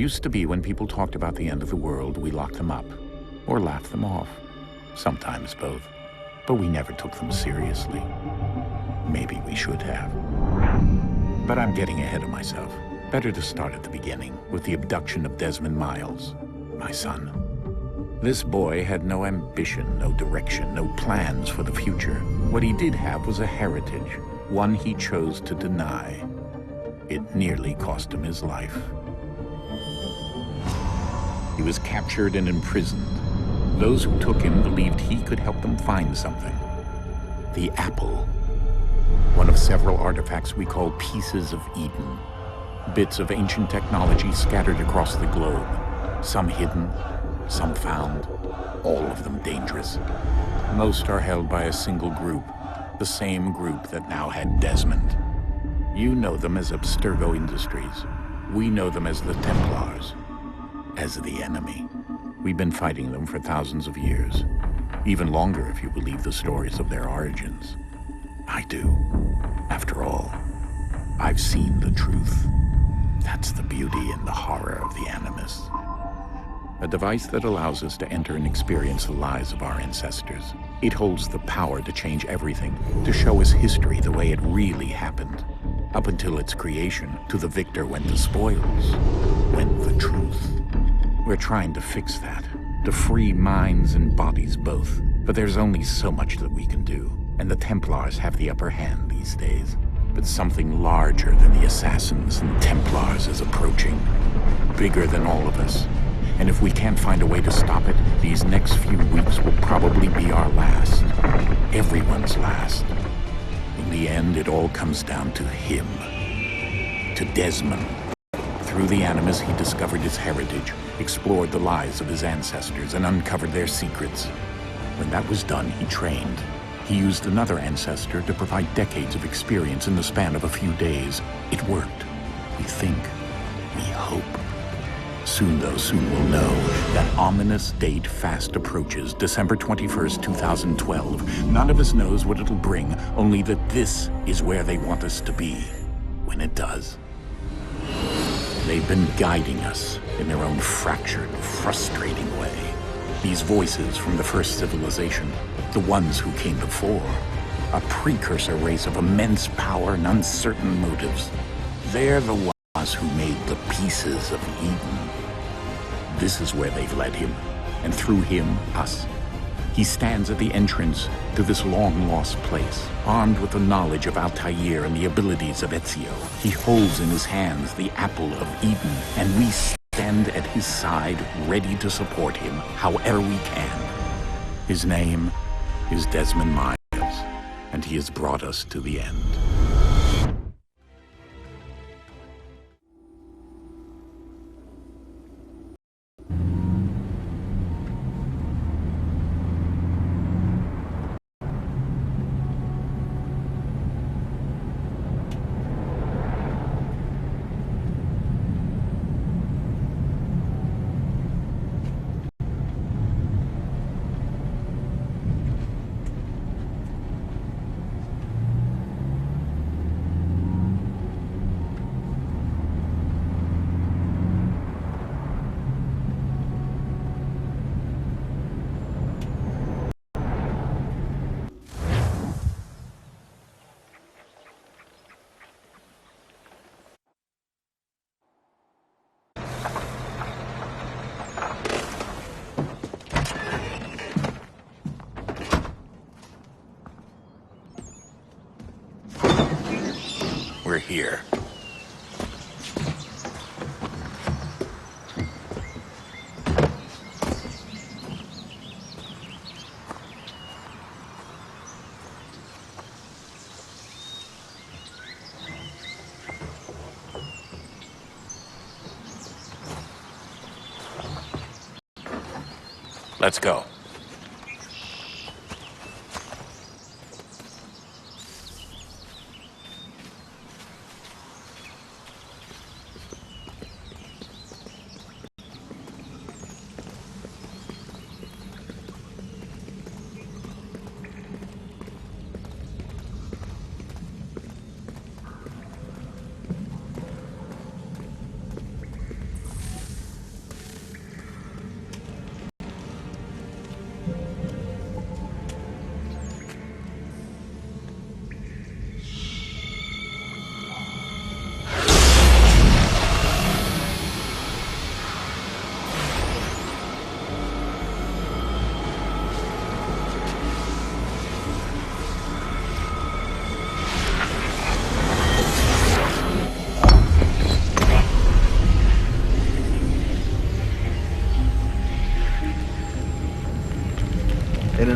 Used to be when people talked about the end of the world, we locked them up, or laughed them off. Sometimes both. But we never took them seriously. Maybe we should have. But I'm getting ahead of myself. Better to start at the beginning, with the abduction of Desmond Miles, my son. This boy had no ambition, no direction, no plans for the future. What he did have was a heritage, one he chose to deny. It nearly cost him his life. He was captured and imprisoned. Those who took him believed he could help them find something. The apple. One of several artifacts we call pieces of Eden. Bits of ancient technology scattered across the globe. Some hidden, some found, all of them dangerous. Most are held by a single group, the same group that now had Desmond. You know them as Abstergo Industries. We know them as the Templars, as the enemy. We've been fighting them for thousands of years, even longer if you believe the stories of their origins. I do. After all, I've seen the truth. That's the beauty and the horror of the Animus. A device that allows us to enter and experience the lives of our ancestors. It holds the power to change everything, to show us history the way it really happened. Up until its creation, to the victor went the spoils, went the truth. We're trying to fix that, to free minds and bodies both. But there's only so much that we can do, and the Templars have the upper hand these days. But something larger than the Assassins and Templars is approaching, bigger than all of us. And if we can't find a way to stop it, these next few weeks will probably be our last. Everyone's last. In the end, it all comes down to him. To Desmond. Through the Animus, he discovered his heritage, explored the lives of his ancestors, and uncovered their secrets. When that was done, he trained. He used another ancestor to provide decades of experience in the span of a few days. It worked. We think. We hope. Soon, though, soon we'll know. That ominous date fast approaches, December 21st, 2012. None of us knows what it'll bring, only that this is where they want us to be, when it does. They've been guiding us in their own fractured, frustrating way. These voices from the first civilization, the ones who came before, a precursor race of immense power and uncertain motives. They're the ones who made the pieces of Eden. This is where they've led him, and through him, us. He stands at the entrance to this long-lost place, armed with the knowledge of Altair and the abilities of Ezio. He holds in his hands the apple of Eden, and we stand at his side, ready to support him however we can. His name is Desmond Miles, and he has brought us to the end. We're here. Let's go.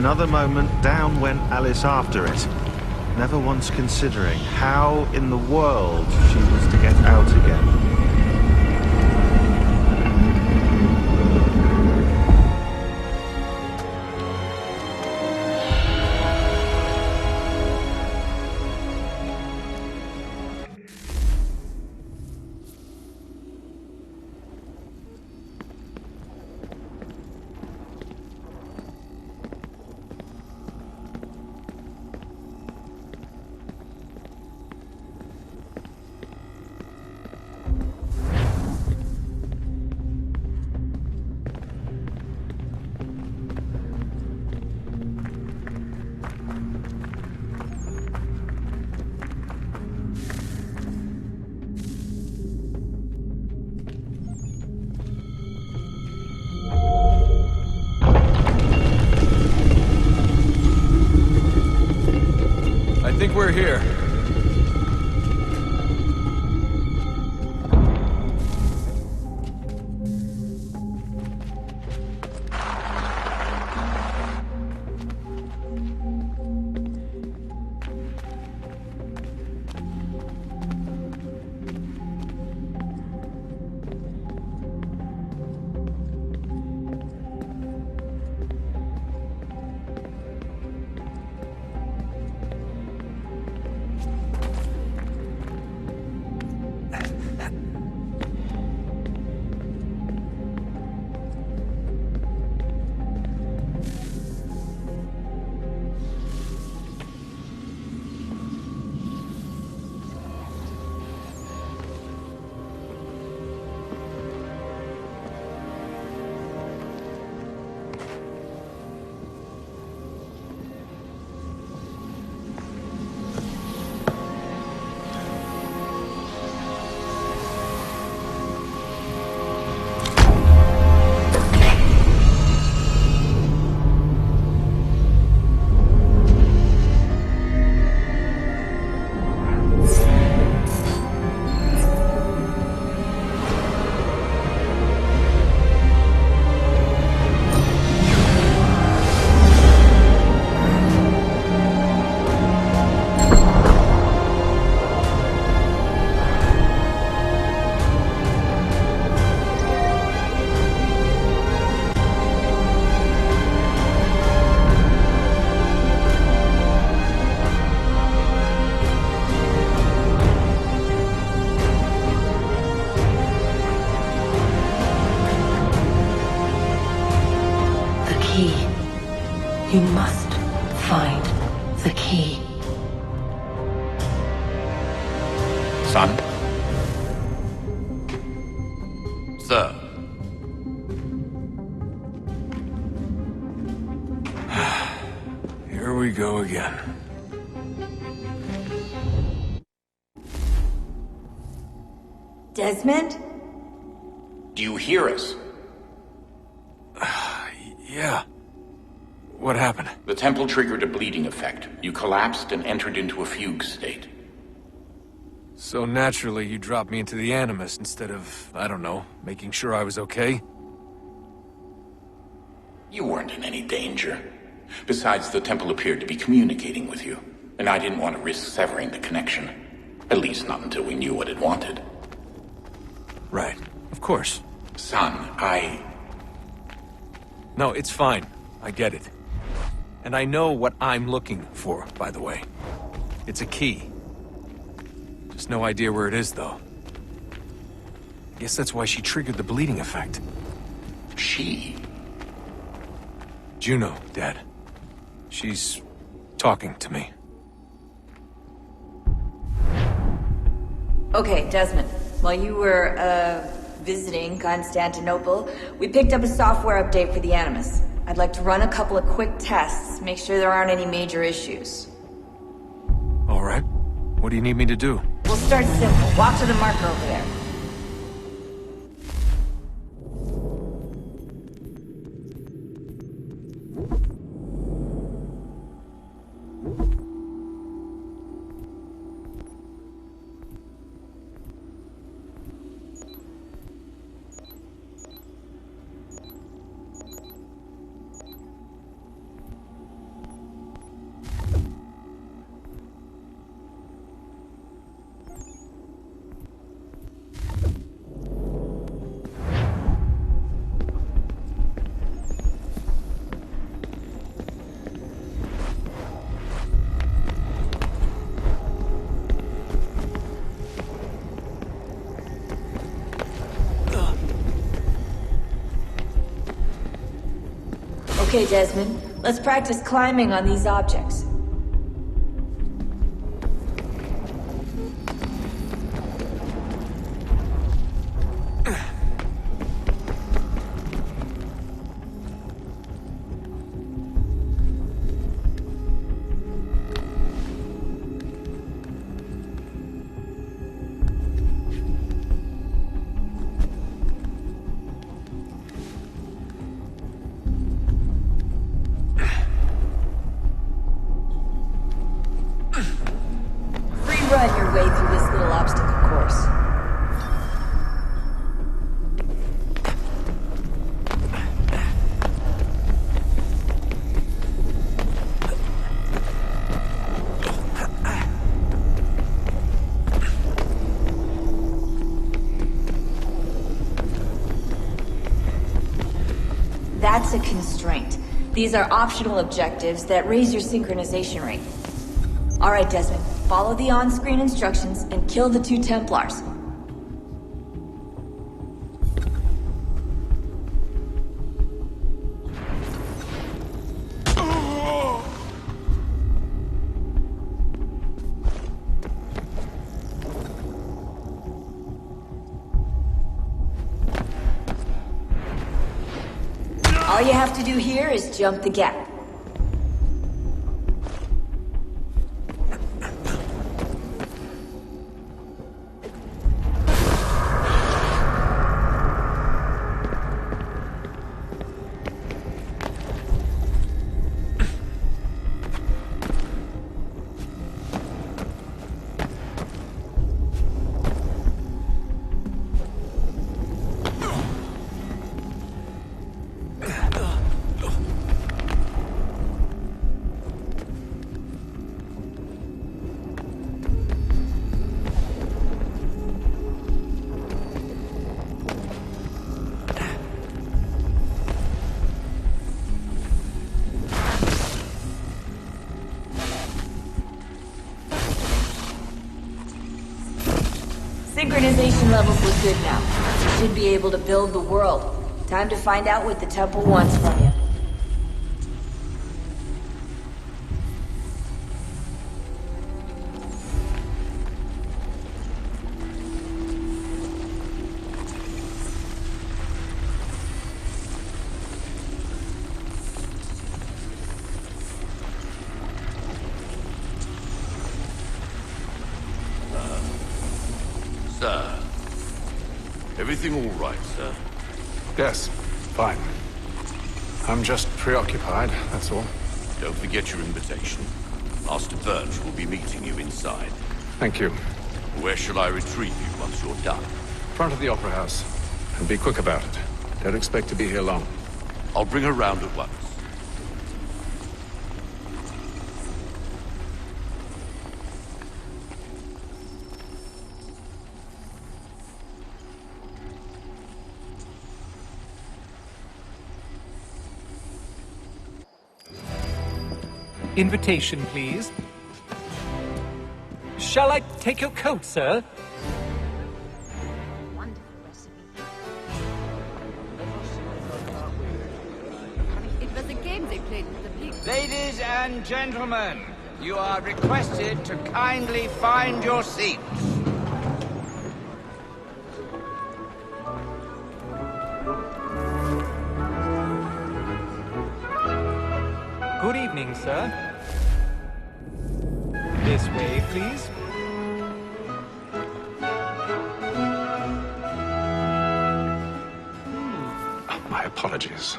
another moment, down went Alice after it, never once considering how in the world she was to get out again. I think we're here. You must find the key. Son? Sir. Here we go again. Desmond? Do you hear us? Yeah. What happened? The temple triggered a bleeding effect. You collapsed and entered into a fugue state. So naturally, you dropped me into the Animus instead of, I don't know, making sure I was okay? You weren't in any danger. Besides, the temple appeared to be communicating with you, and I didn't want to risk severing the connection. At least not until we knew what it wanted. Right. Of course. Son, No, it's fine. I get it. And I know what I'm looking for, by the way. It's a key. Just no idea where it is, though. Guess that's why she triggered the bleeding effect. She? Juno, Dad. She's talking to me. Okay, Desmond. While you were, visiting Constantinople, we picked up a software update for the Animus. I'd like to run a couple of quick tests, make sure there aren't any major issues. All right. What do you need me to do? We'll start simple. Walk to the marker over there. Okay, Desmond. Let's practice climbing on these objects. Run your way through this little obstacle course. That's a constraint. These are optional objectives that raise your synchronization rate. All right, Desmond. Follow the on-screen instructions and kill the 2 Templars. All you have to do here is jump the gap. Synchronization levels look good now. You should be able to build the world. Time to find out what the temple wants from you. Sir. Everything all right, sir? Yes, fine. I'm just preoccupied, that's all. Don't forget your invitation. Master Birch will be meeting you inside. Thank you. Where shall I retrieve you once you're done? Front of the Opera House. And be quick about it. Don't expect to be here long. I'll bring her round at once. Invitation, please. Shall I take your coat, sir? Wonderful recipe. It was a game they played with the pigs. Ladies and gentlemen, you are requested to kindly find your seats. Good evening, sir. This way, please. My apologies.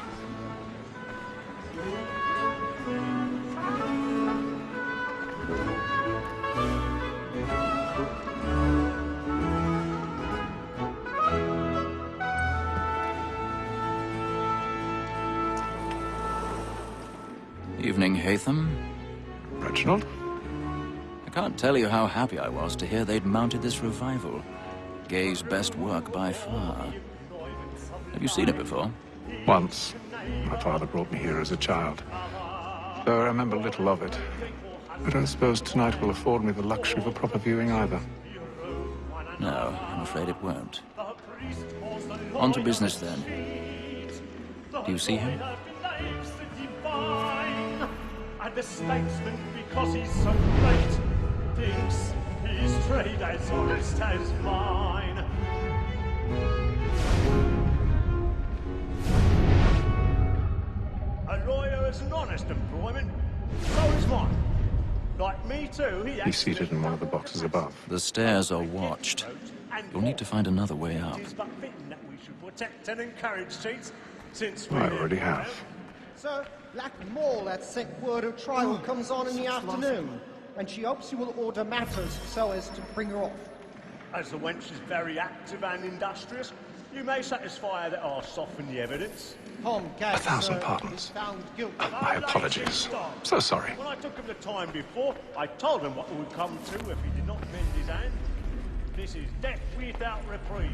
Evening, Haytham. Reginald? I can't tell you how happy I was to hear they'd mounted this revival. Gay's best work by far. Have you seen it before? Once. My father brought me here as a child. Though I remember little of it. I don't suppose tonight will afford me the luxury of a proper viewing either. No, I'm afraid it won't. On to business, then. Do you see him? craves the divine, and the statesman, because he's so great, thinks his trade as honest as mine. A lawyer is an honest employment, so is mine. Like me too, He's seated in one of the boxes above. The stairs are watched. You'll need to find another way up. It is but fitting that we should protect and encourage cheats, since I already have. Sir, Black Mall had sent word of trial comes on in the afternoon, and she hopes you will order matters so as to bring her off. As the wench is very active and industrious, you may satisfy her that I'll soften the evidence. Tom Gadd, 1,000 sir, pardons. is found guilty. My apologies. So sorry. When I took him the time before, I told him what would come to if he did not mend his hand. This is death without reprieve.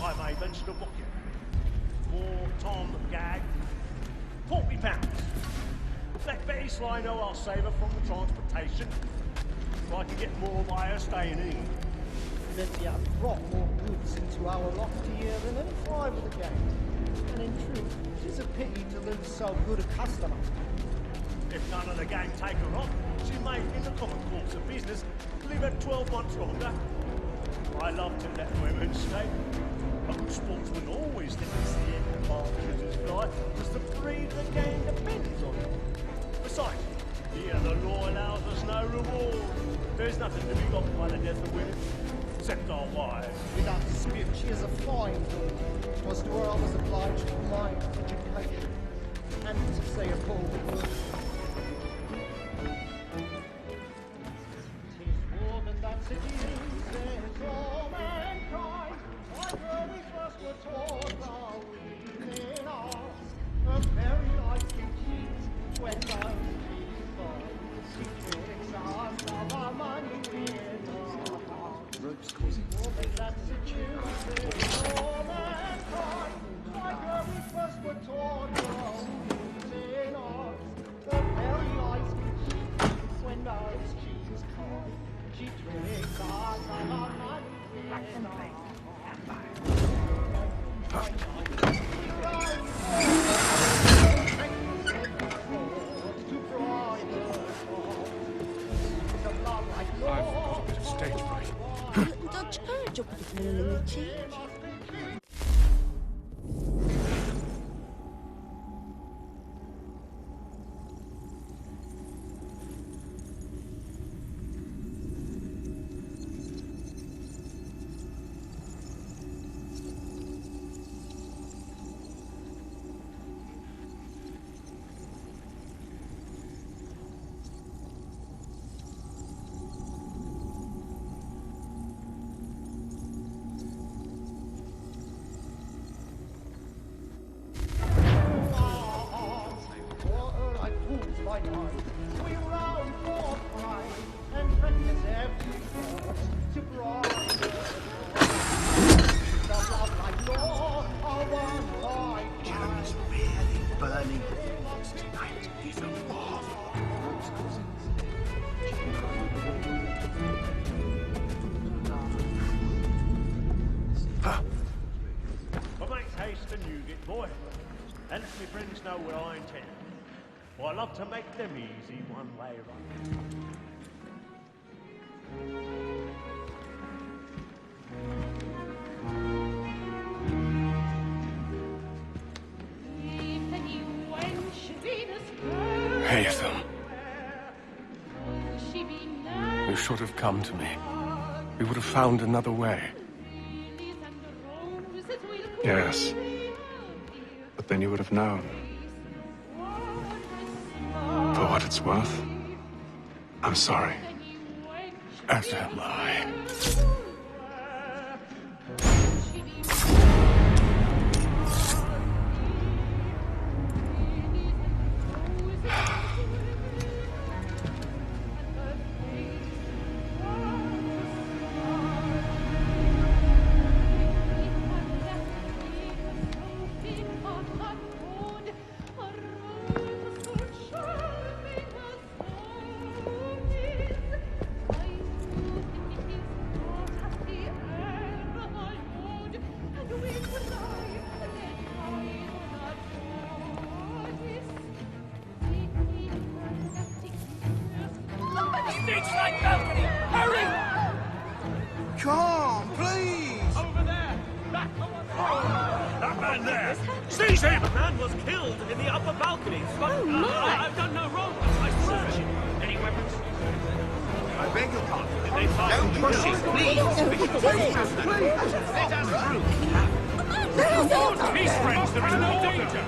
I may venture to book you. For Tom Gadd, £40. Let Betty Sly know I'll save her from the transportation, so I can get more by her staying in. That you have brought more goods into our loft here than any five of the gang. And in truth, it is a pity to lose so good a customer. If none of the gang take her on, she may, in the common course of business, live her 12 months longer. I love to let women stay. A good sportsman always thinks the end of partridges fly, because the breed of the game depends on it. Besides, here the law allows us no reward. There's nothing to be got by the death of women, except our wives. Without dispute, she is a fine girl. It was to her I was obliged for my education, and to say a full word. 'Tis woman that seduces all mankind. Why we first were taught our women are a very light cheat when those cheats fall. She tricks us of our money in our hearts. Woman that seduces all mankind. Why we first were taught our women are a very light cheat when those cheats fall. She tricks us of our money in our hearts. Stage fright. Don't urge your particular cheek. Jeremy's really burning. Tonight is a marvel. But make haste and you get boy, and let me friends know what I intend. For I love to make them easy one way right. Haytham. You should have come to me. We would have found another way. Yes. But then you would have known. For what it's worth, I'm sorry. As am I. beachside balcony! Hurry! Come on, please! Over there! That man there! Seize him! The man was killed in the upper balcony. Oh, my! I've done no wrong. I searched. Any weapons? I beg your pardon. Did they fire? Don't push it, please! Let us through. Peace, friends. There is no danger.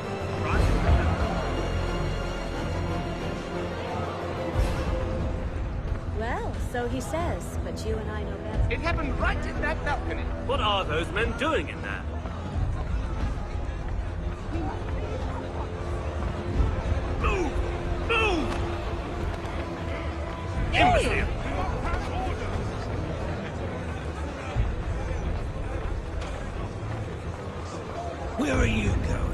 Well, so he says, but you and I know better. It happened right in that balcony. What are those men doing in there? Move! Move! Imbecile! Where are you going?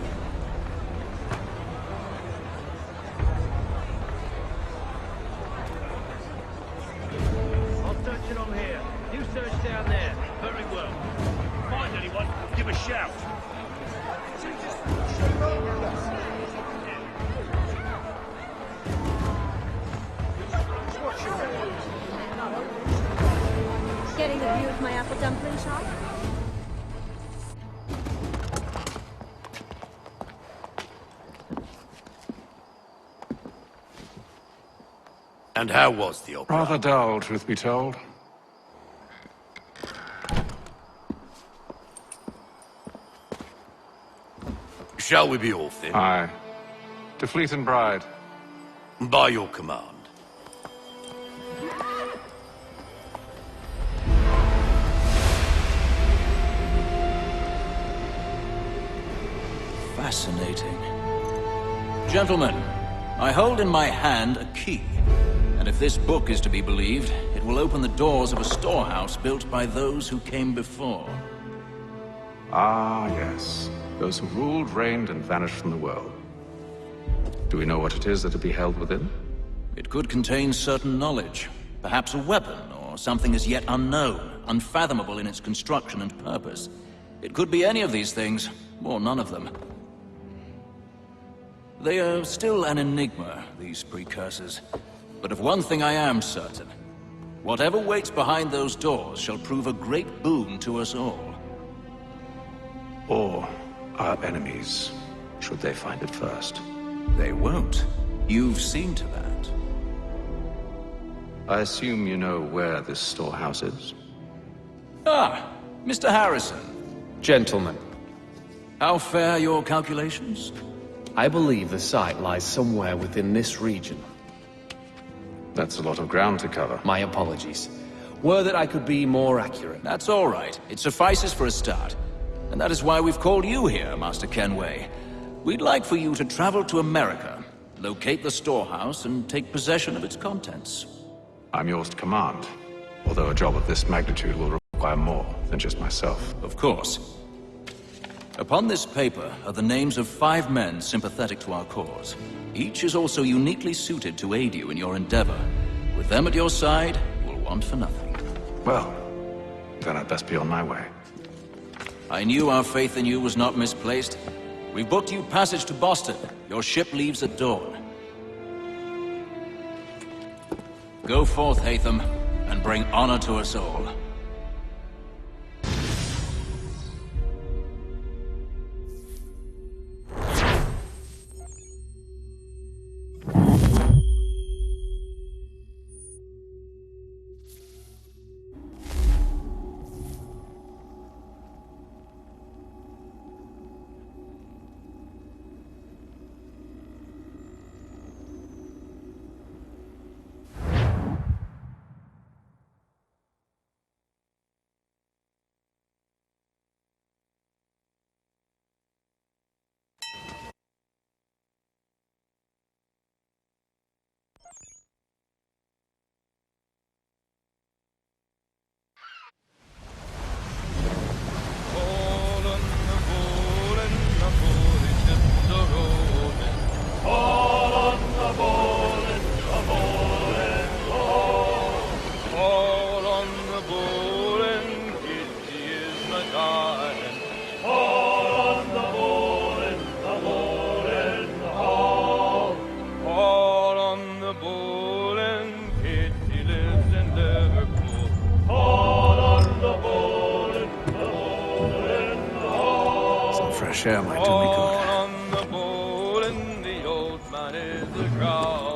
I'll search along here. You search down there. Very well. Find anyone, give a shout. Getting a view of my apple dumpling shop? And how was the opera? Rather dull, truth be told. Shall we be off then? Aye. To Fleet and Bride. By your command. Fascinating. Gentlemen, I hold in my hand a key. And if this book is to be believed, it will open the doors of a storehouse built by those who came before. Ah, yes. Those who ruled, reigned, and vanished from the world. Do we know what it is that will be held within? It could contain certain knowledge. Perhaps a weapon, or something as yet unknown, unfathomable in its construction and purpose. It could be any of these things, or none of them. They are still an enigma, these precursors. But of one thing I am certain. Whatever waits behind those doors shall prove a great boon to us all. Or our enemies, should they find it first. They won't. You've seen to that. I assume you know where this storehouse is? Ah, Mr. Harrison. Gentlemen, How fare your calculations? I believe the site lies somewhere within this region. That's a lot of ground to cover. My apologies. Were that I could be more accurate. That's all right. It suffices for a start. And that is why we've called you here, Master Kenway. We'd like for you to travel to America, locate the storehouse, and take possession of its contents. I'm yours to command, although a job of this magnitude will require more than just myself. Of course. Upon this paper are the names of 5 men sympathetic to our cause. Each is also uniquely suited to aid you in your endeavor. With them at your side, you will want for nothing. Well, then I'd best be on my way. I knew our faith in you was not misplaced. We've booked you passage to Boston. Your ship leaves at dawn. Go forth, Haytham, and bring honor to us all. roll.